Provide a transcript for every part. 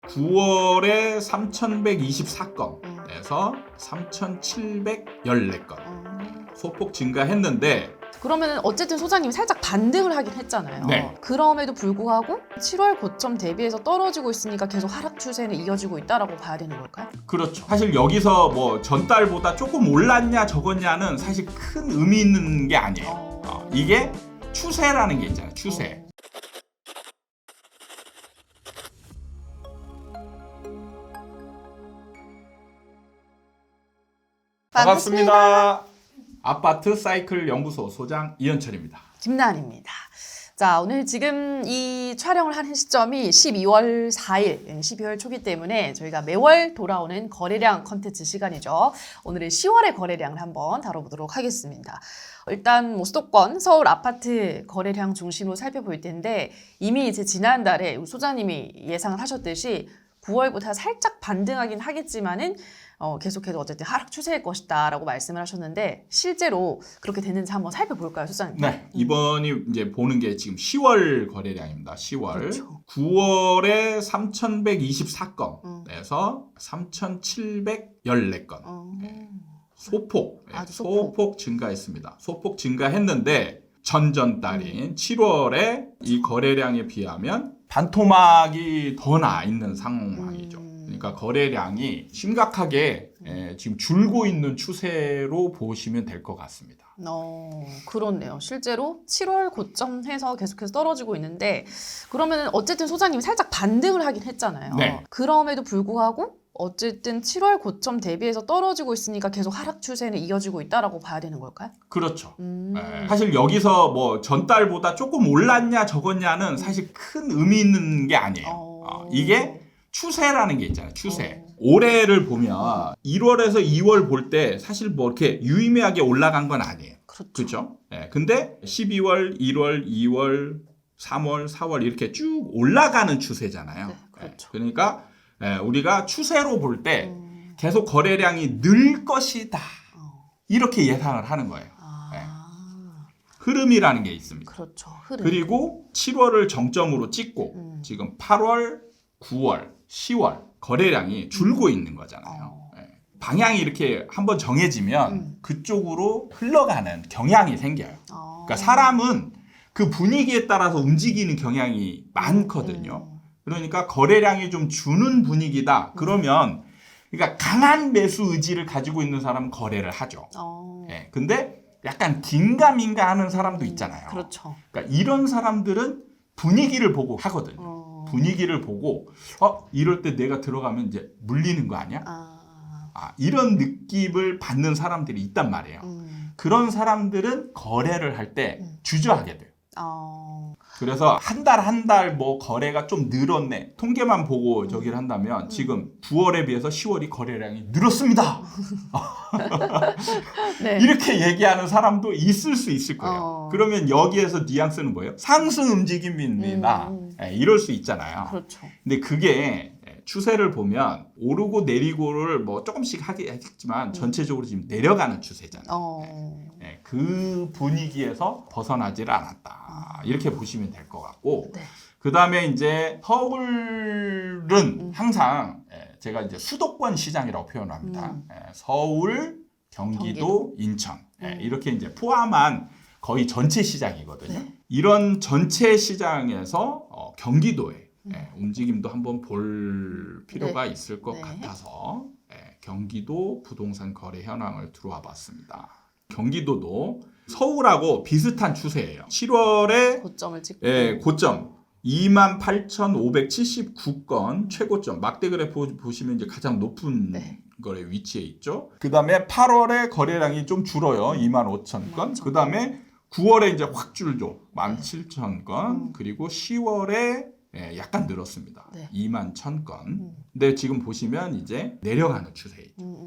9월에 3,124건에서 3,714건 소폭 증가했는데 그러면 어쨌든 소장님이 살짝 반등을 하긴 했잖아요. 네. 그럼에도 불구하고 7월 고점 대비해서 떨어지고 있으니까 계속 하락 추세는 이어지고 있다라고 봐야 되는 걸까요? 그렇죠. 사실 여기서 뭐 전달보다 조금 올랐냐 적었냐는 사실 큰 의미 있는 게 아니에요. 이게 추세라는 게 있잖아요. 추세. 반갑습니다. 아파트 사이클 연구소 소장 이현철입니다. 김나은입니다. 자, 오늘 지금 이 촬영을 하는 시점이 12월 4일, 12월 초기 때문에 저희가 매월 돌아오는 거래량 컨텐츠 시간이죠. 오늘은 10월의 거래량을 한번 다뤄보도록 하겠습니다. 일단 뭐 수도권, 서울 아파트 거래량 중심으로 살펴볼 텐데 이미 이제 지난달에 우리 소장님이 예상을 하셨듯이 9월부터 살짝 반등하긴 하겠지만은 계속해서 어쨌든 하락 추세일 것이다 라고 말씀을 하셨는데 실제로 그렇게 됐는지 한번 살펴볼까요, 소장님? 네, 이번이 이제 보는 게 지금 10월 거래량입니다. 10월. 그렇죠. 9월에 3,124건에서 3,714건. 소폭, 아주 소폭 증가했습니다. 소폭 증가했는데 전전달인 7월에 이 거래량에 비하면 반토막이 더 나 있는 상황이죠. 그러니까 거래량이 심각하게 지금 줄고 있는 추세로 보시면 될 것 같습니다. 그렇네요. 실제로 7월 고점에서 계속해서 떨어지고 있는데 그러면 어쨌든 소장님이 살짝 반등을 하긴 했잖아요. 네. 그럼에도 불구하고 어쨌든 7월 고점 대비해서 떨어지고 있으니까 계속 하락 추세는 이어지고 있다라고 봐야 되는 걸까요? 그렇죠. 사실 여기서 뭐 전달보다 조금 올랐냐 적었냐는 사실 큰 의미 있는 게 아니에요. 이게 추세라는 게 있잖아요. 추세. 올해를 보면 1월에서 2월 볼 때 사실 뭐 이렇게 유의미하게 올라간 건 아니에요. 그렇죠? 네. 근데 12월, 1월, 2월, 3월, 4월 이렇게 쭉 올라가는 추세잖아요. 네, 그렇죠. 그러니까 우리가 추세로 볼 때 계속 거래량이 늘 것이다. 이렇게 예상을 하는 거예요. 흐름이라는 게 있습니다. 그렇죠. 흐름. 그리고 7월을 정점으로 찍고 지금 8월, 9월, 10월 거래량이 줄고 있는 거잖아요. 방향이 이렇게 한번 정해지면 그쪽으로 흘러가는 경향이 생겨요. 그러니까 사람은 그 분위기에 따라서 움직이는 경향이 많거든요. 그러니까 거래량이 좀 주는 분위기다. 그러면 그러니까 강한 매수 의지를 가지고 있는 사람은 거래를 하죠. 근데 약간 긴가민가 하는 사람도 있잖아요. 그렇죠. 그러니까 이런 사람들은 분위기를 보고 하거든요. 분위기를 보고 이럴 때 내가 들어가면 이제 물리는 거 아니야? 이런 느낌을 받는 사람들이 있단 말이에요. 그런 사람들은 거래를 할 때 주저하게 돼요. 그래서 한 달 뭐 거래가 좀 늘었네. 통계만 보고 저기를 한다면 지금 9월에 비해서 10월이 거래량이 늘었습니다. 네. 이렇게 얘기하는 사람도 있을 수 있을 거예요. 그러면 여기에서 뉘앙스는 뭐예요? 상승 움직임입니다. 이럴 수 있잖아요. 그렇죠. 근데 그게 추세를 보면 오르고 내리고를 뭐 조금씩 하겠지만 전체적으로 지금 내려가는 추세잖아요. 그 분위기에서 벗어나질 않았다. 이렇게 보시면 될 것 같고, 네. 그 다음에 이제 서울은 항상 제가 이제 수도권 시장이라고 표현을 합니다. 서울, 경기도, 인천 이렇게 이제 포함한 거의 전체 시장이거든요. 네. 이런 전체 시장에서 경기도에 움직임도 한번 볼 필요가 있을 것 같아서 경기도 부동산 거래 현황을 들어와 봤습니다. 경기도도 서울하고 비슷한 추세예요. 7월에 고점을 찍고 고점 28,579건 최고점 막대 그래프 보시면 이제 가장 높은 거래 위치에 있죠. 그 다음에 8월에 거래량이 좀 줄어요. 25,000건. 그 다음에 9월에 이제 확 줄죠. 17,000건. 그리고 10월에 약간 늘었습니다. 21,000건. 근데 지금 보시면 이제 내려가는 추세이죠.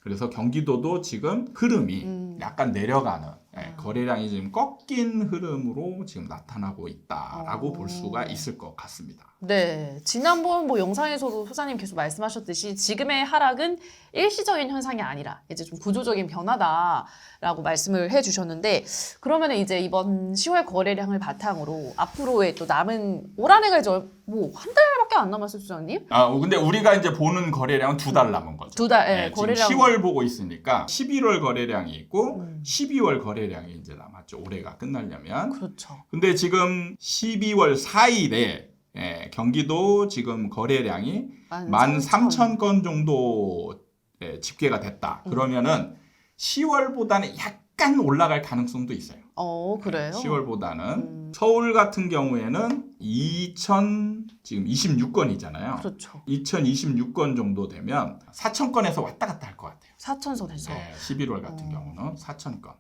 그래서 경기도도 지금 흐름이 약간 내려가는 거래량이 지금 꺾인 흐름으로 지금 나타나고 있다라고 볼 수가 있을 것 같습니다. 네, 지난번 뭐 영상에서도 소장님 계속 말씀하셨듯이 지금의 하락은 일시적인 현상이 아니라 이제 좀 구조적인 변화다라고 말씀을 해주셨는데 그러면 이제 이번 10월 거래량을 바탕으로 앞으로의 또 남은 올 한 해가 이제 뭐 한 달밖에 안 남았어요, 소장님? 근데 우리가 이제 보는 거래량은 2달 남은 거죠. 두 달, 네, 거래량. 지금 10월 보고 있으니까 11월 거래량이 있고 12월 거래량이 이제 남았죠. 올해가 끝나려면. 그렇죠. 근데 지금 12월 4일에 경기도 지금 거래량이 13,000건 정도 집계가 됐다. 그러면은 10월보다는 약간 올라갈 가능성도 있어요. 그래요? 10월보다는 서울 같은 경우에는 2026건이잖아요. 그렇죠. 2026건 정도 되면 4,000건에서 왔다 갔다 할 것 같아요. 4,000선에서. 11월 같은 경우는 4,000건.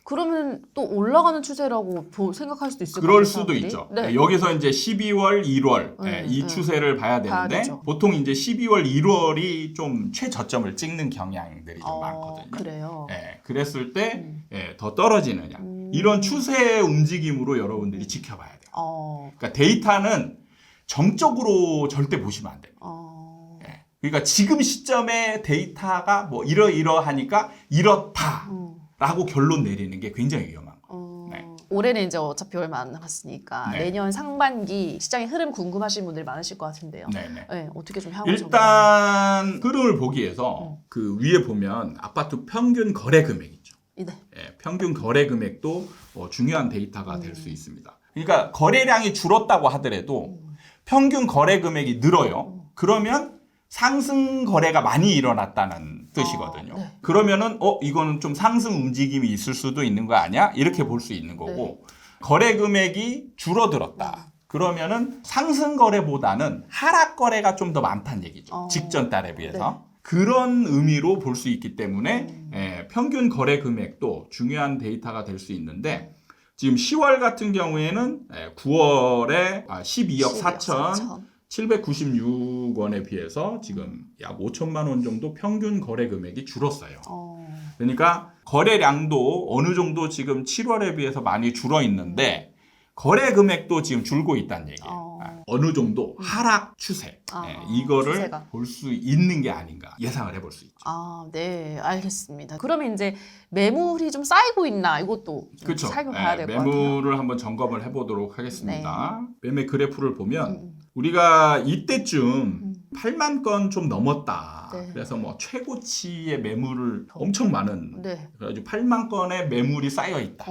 그러면 또 올라가는 추세라고 생각할 수도 있을 것 같아요. 그럴 수도 있죠. 네. 여기서 이제 12월, 1월 이 추세를 봐야 되는데 되죠. 보통 이제 12월, 1월이 좀 최저점을 찍는 경향들이 좀 많거든요. 그래요. 그랬을 때 더 떨어지느냐. 이런 추세의 움직임으로 여러분들이 지켜봐야 돼요. 그러니까 데이터는 정적으로 절대 보시면 안 돼요. 그러니까 지금 시점에 데이터가 뭐 이러하니까 이렇다라고 결론 내리는 게 굉장히 위험한 거예요. 네. 올해는 이제 어차피 얼마 안 남았으니까 네. 내년 상반기 시장의 흐름 궁금하신 분들 많으실 것 같은데요. 네네. 네, 어떻게 좀 향후 일단 흐름을 보기 위해서 그 위에 보면 아파트 평균 거래 금액 있죠. 네. 평균 거래 금액도 중요한 데이터가 될 수 있습니다. 그러니까 거래량이 줄었다고 하더라도 평균 거래 금액이 늘어요. 그러면 상승 거래가 많이 일어났다는 뜻이거든요. 네. 그러면은 이거는 좀 상승 움직임이 있을 수도 있는 거 아니야? 이렇게 볼 수 있는 거고 거래 금액이 줄어들었다. 그러면은 상승 거래보다는 하락 거래가 좀 더 많다는 얘기죠. 직전 달에 비해서. 그런 의미로 볼 수 있기 때문에 평균 거래 금액도 중요한 데이터가 될 수 있는데 지금 10월 같은 경우에는 9월에 12억 4,796원에 비해서 지금 약 5천만 원 정도 평균 거래 금액이 줄었어요. 그러니까 거래량도 어느 정도 지금 7월에 비해서 많이 줄어 있는데 거래 금액도 지금 줄고 있다는 얘기예요. 어느 정도 하락 추세 이거를 추세가. 볼 수 있는 게 아닌가 예상을 해볼 수 있죠. 네, 알겠습니다. 그러면 이제 매물이 좀 쌓이고 있나 이것도 좀 그렇죠. 살펴봐야 될 것 같아요. 매물을 한번 점검을 해보도록 하겠습니다. 매매 그래프를 보면 우리가 이때쯤 8만 건 좀 넘었다. 그래서 뭐 최고치의 매물을 엄청 많은 그래가지고 8만 건의 매물이 쌓여 있다.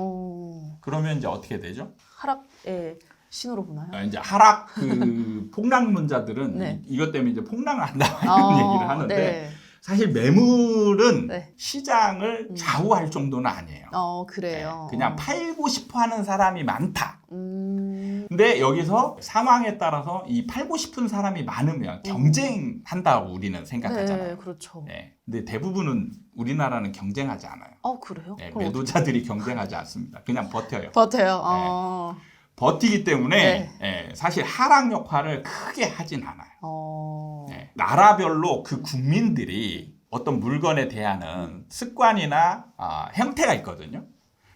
그러면 이제 어떻게 되죠? 하락의 신호로 보나요? 이제 하락 그 폭락론자들은 이것 때문에 이제 폭락을 한다 이런 얘기를 하는데 사실 매물은 시장을 좌우할 정도는 아니에요. 그래요. 그냥 팔고 싶어하는 사람이 많다. 근데 여기서 상황에 따라서 이 팔고 싶은 사람이 많으면 경쟁한다고 우리는 생각하잖아요. 네, 그렇죠. 근데 대부분은 우리나라는 경쟁하지 않아요. 그래요? 매도자들이 경쟁하지 않습니다. 그냥 버텨요. 버텨요. 버티기 때문에 사실 하락 역할을 크게 하진 않아요. 나라별로 그 국민들이 어떤 물건에 대한 습관이나 형태가 있거든요.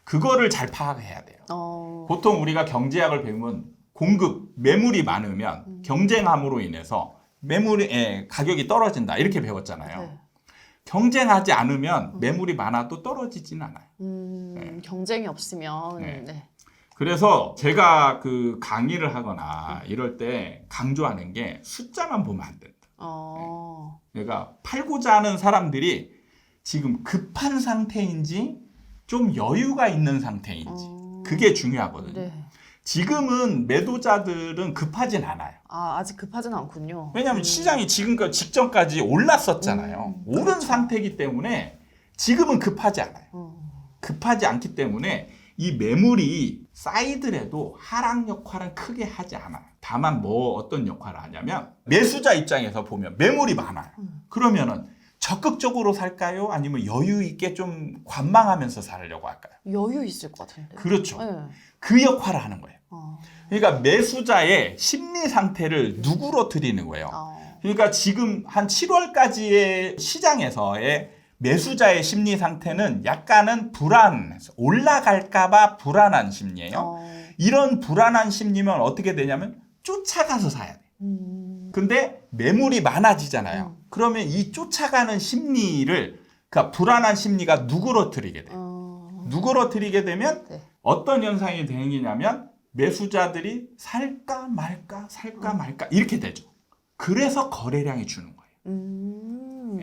그거를 잘 파악해야 돼요. 보통 우리가 경제학을 배우면 공급, 매물이 많으면 경쟁함으로 인해서 매물의 가격이 떨어진다 이렇게 배웠잖아요. 경쟁하지 않으면 매물이 많아도 떨어지진 않아요. 경쟁이 없으면 그래서 제가 그 강의를 하거나 이럴 때 강조하는 게 숫자만 보면 안 된다. 그러니까 팔고자 하는 사람들이 지금 급한 상태인지 좀 여유가 있는 상태인지 그게 중요하거든요. 지금은 매도자들은 급하진 않아요. 아직 급하진 않군요. 왜냐하면 시장이 지금까지 직전까지 올랐었잖아요. 오른 그렇죠. 상태이기 때문에 지금은 급하지 않아요. 급하지 않기 때문에 이 매물이 쌓이더라도 하락 역할은 크게 하지 않아요. 다만 뭐 어떤 역할을 하냐면 매수자 입장에서 보면 매물이 많아요. 그러면은 적극적으로 살까요? 아니면 여유 있게 좀 관망하면서 살려고 할까요? 여유 있을 것 같은데. 그렇죠. 그 역할을 하는 거예요. 그러니까 매수자의 심리 상태를 누그러뜨리는 거예요. 그러니까 지금 한 7월까지의 시장에서의 매수자의 심리 상태는 약간은 올라갈까봐 불안한 심리예요. 이런 불안한 심리면 어떻게 되냐면 쫓아가서 사야 돼. 근데 매물이 많아지잖아요. 그러면 이 쫓아가는 심리를, 그러니까 불안한 심리가 누그러뜨리게 돼요. 누그러뜨리게 되면 네. 어떤 현상이 생기냐면 매수자들이 살까 말까 이렇게 되죠. 그래서 거래량이 주는 거예요.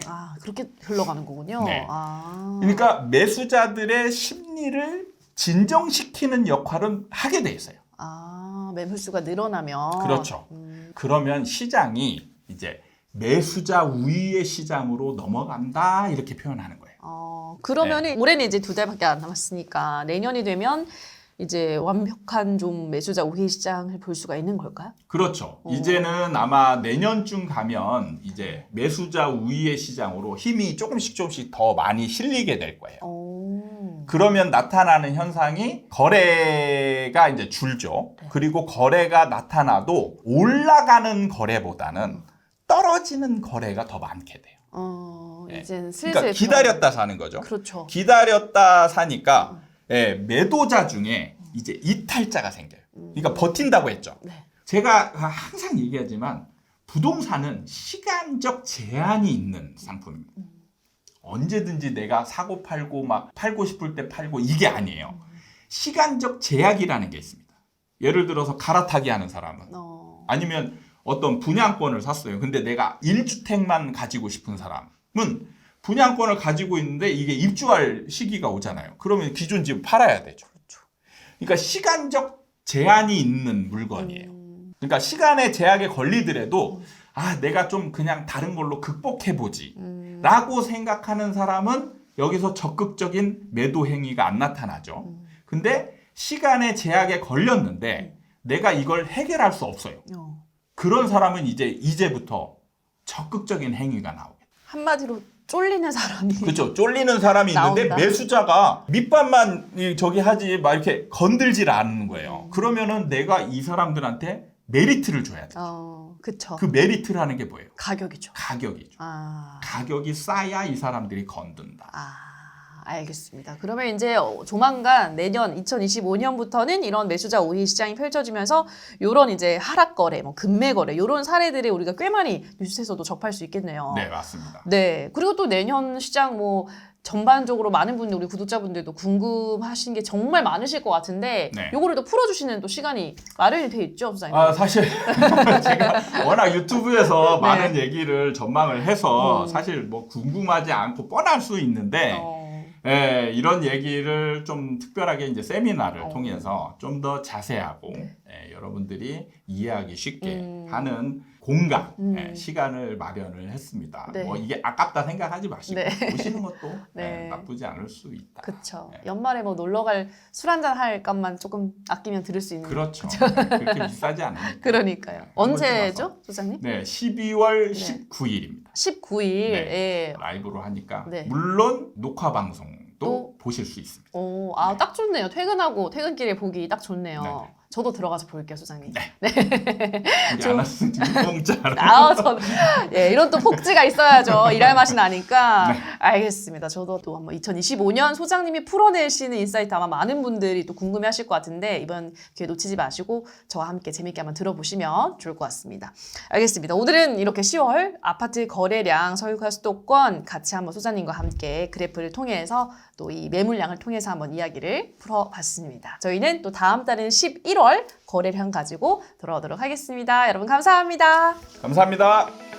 아, 그렇게 흘러가는 거군요. 네. 아. 그러니까 매수자들의 심리를 진정시키는 역할은 하게 돼 있어요. 아, 매물수가 늘어나면. 그렇죠. 그러면 시장이 이제 매수자 우위의 시장으로 넘어간다 이렇게 표현하는 거예요. 그러면은 올해는 이제 2달밖에 안 남았으니까 내년이 되면 이제 완벽한 좀 매수자 우위 시장을 볼 수가 있는 걸까요? 그렇죠. 이제는 아마 내년쯤 가면 이제 매수자 우위의 시장으로 힘이 조금씩 더 많이 실리게 될 거예요. 그러면 나타나는 현상이 거래가 이제 줄죠. 네. 그리고 거래가 나타나도 올라가는 거래보다는 떨어지는 거래가 더 많게 돼요. 이제는 슬슬. 그러니까 기다렸다 사는 거죠. 그렇죠. 기다렸다 사니까 매도자 중에 이제 이탈자가 생겨요. 그러니까 버틴다고 했죠. 네. 제가 항상 얘기하지만 부동산은 시간적 제한이 있는 상품입니다. 언제든지 내가 사고 팔고 막 팔고 싶을 때 팔고 이게 아니에요. 시간적 제약이라는 게 있습니다. 예를 들어서 갈아타기 하는 사람은 아니면 어떤 분양권을 샀어요. 근데 내가 1주택만 가지고 싶은 사람은 분양권을 가지고 있는데 이게 입주할 시기가 오잖아요. 그러면 기존 집 팔아야 되죠. 그러니까 시간적 제한이 있는 물건이에요. 그러니까 시간의 제약에 걸리더라도 내가 좀 그냥 다른 걸로 극복해보지 라고 생각하는 사람은 여기서 적극적인 매도 행위가 안 나타나죠. 근데 시간의 제약에 걸렸는데 내가 이걸 해결할 수 없어요. 그런 사람은 이제부터 적극적인 행위가 나오겠죠. 한마디로 쫄리는 사람이. 그렇죠. 쫄리는 사람이 있는데 나온다. 매수자가 밑밥만 저기 하지 막 이렇게 건들질 않는 거예요. 그러면은 내가 이 사람들한테 메리트를 줘야 돼. 그쵸. 그 메리트라는 게 뭐예요? 가격이죠. 가격이죠. 가격이 싸야 이 사람들이 건든다. 알겠습니다. 그러면 이제 조만간 내년 2025년부터는 이런 매수자 우위 시장이 펼쳐지면서 이런 이제 하락 거래, 뭐 금매 거래 이런 사례들을 우리가 꽤 많이 뉴스에서도 접할 수 있겠네요. 네, 맞습니다. 네. 그리고 또 내년 시장 뭐 전반적으로 많은 분들, 우리 구독자분들도 궁금하신 게 정말 많으실 것 같은데 네. 요거를 또 풀어주시는 또 시간이 마련이 돼 있죠, 부장님? 사실 제가 워낙 유튜브에서 네. 많은 얘기를 전망을 해서 사실 뭐 궁금하지 않고 뻔할 수 있는데 이런 얘기를 좀 특별하게 이제 세미나를 통해서 좀 더 자세하고 여러분들이 이해하기 쉽게 하는 공간, 시간을 마련을 했습니다. 네. 뭐 이게 아깝다 생각하지 마시고 네. 보시는 것도 네. 나쁘지 않을 수 있다. 그쵸. 네. 연말에 뭐 놀러갈 술 한잔 할 값만 조금 아끼면 들을 수 있는. 그렇죠. 그렇게 비싸지 않으니까. 그러니까요. 네, 언제죠, 소장님? 네, 12월 네. 19일입니다. 19일. 네. 예. 라이브로 하니까 네. 물론 녹화 방송도 또? 보실 수 있습니다. 오, 네. 딱 좋네요. 퇴근하고 퇴근길에 보기 딱 좋네요. 네. 저도 들어가서 볼게요, 소장님. 우리 아나운서님 공짜로. 이런 또 폭지가 있어야죠. 일할 맛이 나니까. 네. 알겠습니다. 저도 또 한번 2025년 소장님이 풀어내시는 인사이트 아마 많은 분들이 또 궁금해 하실 것 같은데 이번 기회 놓치지 마시고 저와 함께 재밌게 한번 들어보시면 좋을 것 같습니다. 알겠습니다. 오늘은 이렇게 10월 아파트 거래량, 서울과 수도권 같이 한번 소장님과 함께 그래프를 통해서 또 이 매물량을 통해서 한번 이야기를 풀어봤습니다. 저희는 또 다음 달은 11월 거래량 가지고 돌아오도록 하겠습니다. 여러분 감사합니다. 감사합니다.